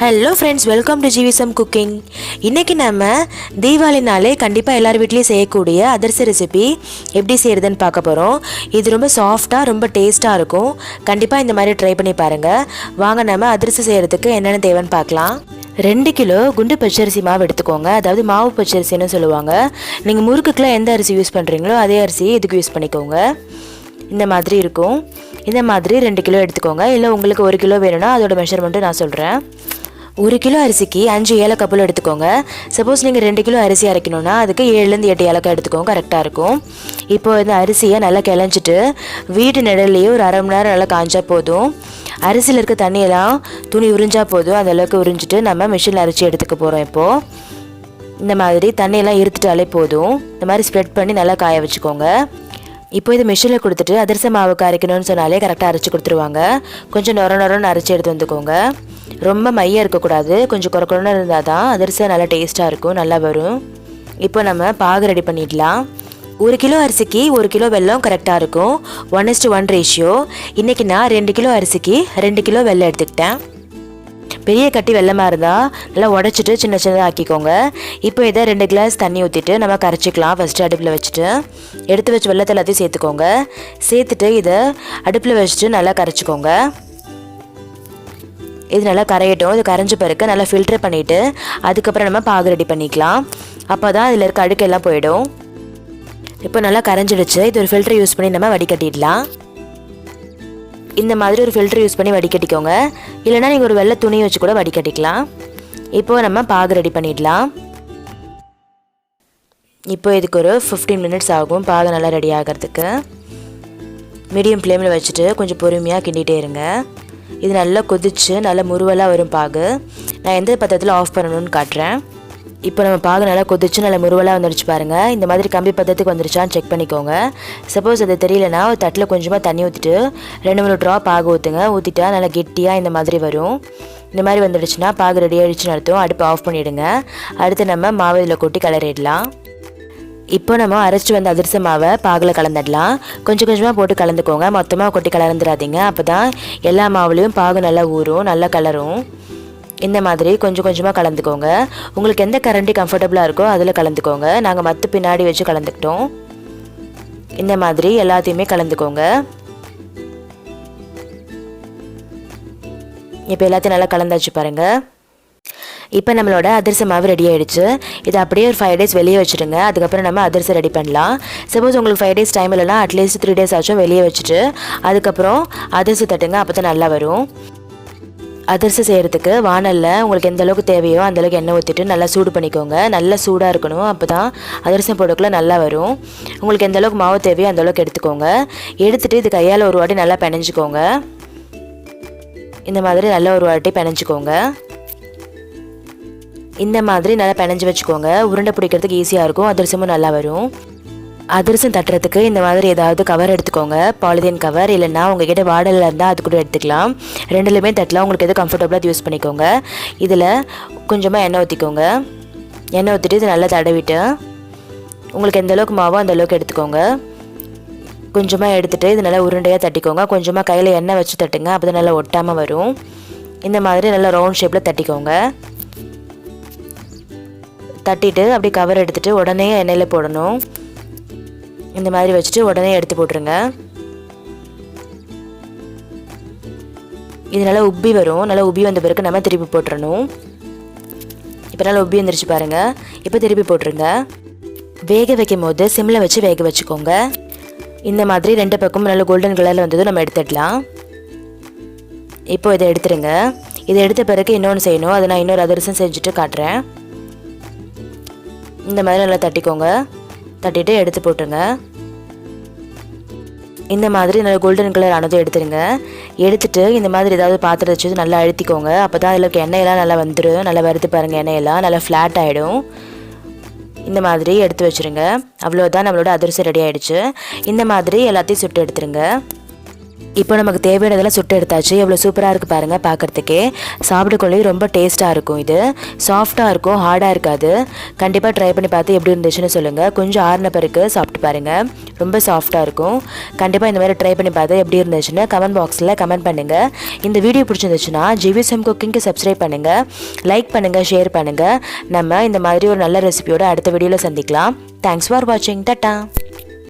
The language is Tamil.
ஹலோ ஃப்ரெண்ட்ஸ், வெல்கம் டு ஜிவிசம் குக்கிங். இன்றைக்கி நம்ம தீபாவளினாலே கண்டிப்பாக எல்லார் வீட்லேயும் செய்யக்கூடிய அதிரச ரெசிபி எப்படி செய்கிறதுன்னு பார்க்க போகிறோம். இது ரொம்ப சாஃப்டாக ரொம்ப டேஸ்ட்டாக இருக்கும். கண்டிப்பாக இந்த மாதிரி ட்ரை பண்ணி பாருங்கள். வாங்க நம்ம அதிரசம் செய்கிறதுக்கு என்னென்ன தேவைன்னு பார்க்கலாம். 2 கிலோ குண்டு பச்சரிசி மாவு எடுத்துக்கோங்க. அதாவது மாவு பச்சரிசின்னு சொல்லுவாங்க. நீங்கள் முறுக்குக்கெலாம் எந்த அரிசி யூஸ் பண்ணுறீங்களோ அதே அரிசி இதுக்கு யூஸ் பண்ணிக்கோங்க. இந்த மாதிரி இருக்கும். இந்த மாதிரி 2 கிலோ எடுத்துக்கோங்க. இல்லை உங்களுக்கு 1 கிலோ வேணும்னா அதோட மெஷர்மெண்ட்டு நான் சொல்கிறேன். 1 கிலோ அரிசிக்கு 5 ஏலக்காய் போல் எடுத்துக்கோங்க. சப்போஸ் நீங்கள் 2 கிலோ அரிசி அரைக்கணுன்னா அதுக்கு 7லேருந்து 8 ஏலக்காய் எடுத்துக்கோங்க, கரெக்டாக இருக்கும். இப்போ இந்த அரிசியை நல்லா கிளஞ்சிட்டு வீட்டு நிழல்லையே ஒரு அரை மணி நேரம் நல்லா காஞ்சா போதும். அரிசியில் இருக்க தண்ணியெல்லாம் துணி உறிஞ்சா போதும். அந்த அளவுக்கு உறிஞ்சிட்டு நம்ம மிஷினில் அரைச்சி எடுத்துக்க போகிறோம். இப்போது இந்த மாதிரி தண்ணியெல்லாம் இருத்துட்டாலே போதும். இந்த மாதிரி ஸ்ப்ரெட் பண்ணி நல்லா காய வச்சுக்கோங்க. இப்போ இது மிஷினில் கொடுத்துட்டு அதிரச மாவுக்கு அரைக்கணும்னு சொன்னாலே கரெக்டாக அரைச்சி கொடுத்துருவாங்க. கொஞ்சம் நொரன்னு அரைச்சி எடுத்து வந்துக்கோங்க. ரொம்ப மையாக இருக்கக்கூடாது, கொஞ்சம் குறக்குறன்னு இருந்தால் தான் அதிரசம் நல்லா டேஸ்ட்டாக இருக்கும், நல்லா வரும். இப்போ நம்ம பாகு ரெடி பண்ணிடலாம். 1 கிலோ அரிசிக்கு 1 கிலோ வெல்லம் கரெக்டாக இருக்கும். 1:1 ரேஷியோ. இன்றைக்கி நான் 2 கிலோ அரிசிக்கு 2 கிலோ வெல்லம் எடுத்துக்கிட்டேன். பெரிய கட்டி வெல்லமாக இருந்தால் நல்லா உடச்சிட்டு சின்ன சின்னதாக ஆக்கிக்கோங்க. இப்போ இதை 2 கிளாஸ் தண்ணி ஊற்றிட்டு நம்ம கரைச்சிக்கலாம். ஃபஸ்ட்டு அடுப்பில் வச்சுட்டு எடுத்து வச்சு வெல்லத்தை எல்லாத்தையும் சேர்த்துக்கோங்க. சேர்த்துட்டு இதை அடுப்பில் வச்சுட்டு நல்லா கரைச்சிக்கோங்க. இது நல்லா கரையட்டும். இது கரைஞ்ச பிறகு நல்லா ஃபில்டர் பண்ணிவிட்டு அதுக்கப்புறம் நம்ம பாகு ரெடி பண்ணிக்கலாம். அப்போ தான் இதில் இருக்க அழுக்கெல்லாம் போயிடும். இப்போ நல்லா கரைஞ்சிடுச்சு. இது ஒரு ஃபில்டர் யூஸ் பண்ணி நம்ம வடிகட்டிடலாம். இந்த மாதிரி ஒரு ஃபில்டர் யூஸ் பண்ணி வடிகட்டிக்கோங்க. இல்லைனா நீங்கள் ஒரு வெள்ளை துணி வச்சு கூட வடிகட்டிக்கலாம். இப்போது நம்ம பாகு ரெடி பண்ணிடலாம். இப்போ இதுக்கு ஒரு 15 மினிட்ஸ் ஆகும் பாகு நல்லா ரெடி ஆகிறதுக்கு. மீடியம் ஃப்ளேமில் வச்சுட்டு கொஞ்சம் பொறுமையாக கிண்டிகிட்டே இருங்க. இது நல்லா கொதிச்சு நல்லா முருவலாக வரும் பாகு. நான் எந்த பதத்தில் ஆஃப் பண்ணணும்னு காட்டுறேன். இப்போ நம்ம பாகு நல்லா கொதிச்சு நல்லா முருவலாக வந்துடுச்சு பாருங்கள். இந்த மாதிரி கம்பி பதத்துக்கு வந்துருச்சான்னு செக் பண்ணிக்கோங்க. சப்போஸ் அது தெரியலனா ஒரு தட்டில் கொஞ்சமாக தண்ணி ஊற்றிட்டு 2-3 ட்ராப் பாகு ஊற்றுங்க. ஊற்றிட்டா நல்லா கெட்டியாக இந்த மாதிரி வரும். இந்த மாதிரி வந்துடுச்சுன்னா பாகு ரெடி ஆகிடுச்சுன்னு அர்த்தம். அடுப்பு ஆஃப் பண்ணிவிடுங்க. அடுத்து நம்ம மாவு இதில் கொட்டி கிளறிடலாம். இப்போ நம்ம அரைச்சி வந்த அதிரச மாவை பாகில் கலந்துடலாம். கொஞ்சம் கொஞ்சமாக போட்டு கலந்துக்கோங்க. மொத்தமாக கொட்டி கலந்துடாதீங்க. அப்போ தான் எல்லா மாவுலேயும் பாகு நல்லா ஊறும், நல்லா கலரும். இந்த மாதிரி கொஞ்சம் கொஞ்சமாக கலந்துக்கோங்க. உங்களுக்கு எந்த கரண்டி கம்ஃபர்டபுளாக இருக்கோ அதில் கலந்துக்கோங்க. நாங்கள் மற்ற பின்னாடி வச்சு கலந்துக்கிட்டோம். இந்த மாதிரி எல்லாத்தையுமே கலந்துக்கோங்க. இப்போ எல்லாத்தையும் நல்லா கலந்தாச்சு பாருங்கள். இப்போ நம்மளோட அதிரச மாவு ரெடி ஆகிடுச்சு. இதை அப்படியே ஒரு 5 days வெளியே வச்சுடுங்க. அதுக்கப்புறம் நம்ம அதிரசம் ரெடி பண்ணலாம். சப்போஸ் உங்களுக்கு 5 days டைம் இல்லைனா அட்லீஸ்ட் 3 days ஆச்சும் வெளியே வச்சுட்டு அதுக்கப்புறம் அதிரசம் தட்டுங்க. அப்போ தான் நல்லா வரும். அதிரசம் செய்கிறதுக்கு வானலில் உங்களுக்கு எந்த அளவுக்கு தேவையோ அந்தளவுக்கு எண்ணெய் ஊற்றிட்டு நல்லா சூடு பண்ணிக்கோங்க. நல்லா சூடாக இருக்கணும். அப்போ தான் அதிரசம் போடக்குள்ள நல்லா வரும். உங்களுக்கு எந்த அளவுக்கு மாவு தேவையோ அந்தளவுக்கு எடுத்துக்கோங்க. எடுத்துகிட்டு இது கையால் ஒரு வாட்டி நல்லா பிணைஞ்சிக்கோங்க. இந்த மாதிரி நல்லா ஒரு வாட்டி பிணைஞ்சிக்கோங்க. இந்த மாதிரி நல்லா பிணைஞ்சி வச்சுக்கோங்க. உருண்டை பிடிக்கிறதுக்கு ஈஸியாக இருக்கும். அதிரசமும் நல்லா வரும். அதிரசம் தட்டுறதுக்கு இந்த மாதிரி ஏதாவது கவர் எடுத்துக்கோங்க. பாலிதீன் கவர் இல்லைன்னா உங்ககிட்ட வாடலில் இருந்தால் அது கூட எடுத்துக்கலாம். ரெண்டுலேயுமே தட்டலாம். உங்களுக்கு எது கம்ஃபர்டபுளாக யூஸ் பண்ணிக்கோங்க. இதில் கொஞ்சமாக எண்ணெய் ஊற்றிக்கோங்க. எண்ணெய் ஊற்றிட்டு இது நல்லா தடவிட்டு உங்களுக்கு எந்த அளவுக்கு மாவோ அந்த அளவுக்கு எடுத்துக்கோங்க. கொஞ்சமாக எடுத்துகிட்டு இது நல்லா உருண்டையாக தட்டிக்கோங்க. கொஞ்சமாக கையில் எண்ணெய் வச்சு தட்டுங்க. அப்போ தான் நல்லா ஒட்டாமல் வரும். இந்த மாதிரி நல்லா ரவுண்ட் ஷேப்பில் தட்டிக்கோங்க. தட்டிட்டு அப்படி கவர் எடுத்துகிட்டு உடனே எண்ணெயில் போடணும். இந்த மாதிரி வச்சுட்டு உடனே எடுத்து போட்டுருங்க. இது நல்லா உப்பி வரும். நல்லா உப்பி வந்த பிறகு நம்ம திருப்பி போட்டுறணும். இப்போ நல்லா உப்பி வந்துருச்சு பாருங்கள். இப்போ திருப்பி போட்டுருங்க. வேக வைக்கும் போது சிம்மில் வச்சு வேக வச்சுக்கோங்க. இந்த மாதிரி 2 பக்கமும் நல்லா கோல்டன் கலரில் வந்ததும் நம்ம எடுத்துடலாம். இப்போ இதை எடுத்துருங்க. இதை எடுத்த பிறகு இன்னொன்று செய்யணும். அதை நான் இன்னொரு அதிரசம் செஞ்சுட்டு காட்டுறேன். இந்த மாதிரி நல்லா தட்டிக்கோங்க. தட்டிட்டு எடுத்து போட்டுருங்க. இந்த மாதிரி நல்லா கோல்டன் கலர் ஆனதும் எடுத்துருங்க. எடுத்துகிட்டு இந்த மாதிரி ஏதாவது பாத்திரம் வச்சு நல்லா அழுத்திக்கோங்க. அப்போ தான் அதில் இருக்க எண்ணெயெல்லாம் நல்லா வந்துடும். நல்லா வருது பாருங்கள். எண்ணெயெல்லாம் நல்லா ஃப்ளாட் ஆகிடும். இந்த மாதிரி எடுத்து வச்சுருங்க. அவ்வளோதான், நம்மளோட அதிரசம் ரெடி ஆகிடுச்சு. இந்த மாதிரி எல்லாத்தையும் சுட்டு எடுத்துருங்க. இப்போ நமக்கு தேவையானதெல்லாம் சுட்டு எடுத்தாச்சு. எவ்வளோ சூப்பராக இருக்குது பாருங்கள் பார்க்குறதுக்கே. சாப்பிடக்குள்ளேயே ரொம்ப டேஸ்ட்டாக இருக்கும். இது சாஃப்டாக இருக்கும், ஹார்டாக இருக்காது. கண்டிப்பாக ட்ரை பண்ணி பார்த்து எப்படி இருந்துச்சுன்னு சொல்லுங்கள். கொஞ்சம் ஆறின பிறகு சாப்பிட்டு பாருங்கள், ரொம்ப சாஃப்டாக இருக்கும். கண்டிப்பாக இந்த மாதிரி ட்ரை பண்ணி பார்த்து எப்படி இருந்துச்சுன்னு கமெண்ட் பாக்ஸில் கமெண்ட் பண்ணுங்கள். இந்த வீடியோ பிடிச்சிருந்துச்சுன்னா ஜிவிஎஸ்எம் குக்கிங்க்கு சப்ஸ்கிரைப் பண்ணுங்கள், லைக் பண்ணுங்கள், ஷேர் பண்ணுங்கள். நம்ம இந்த மாதிரி ஒரு நல்ல ரெசிபியோட அடுத்த வீடியோவில் சந்திக்கலாம். தேங்க்ஸ் ஃபார் வாட்சிங். டாடா.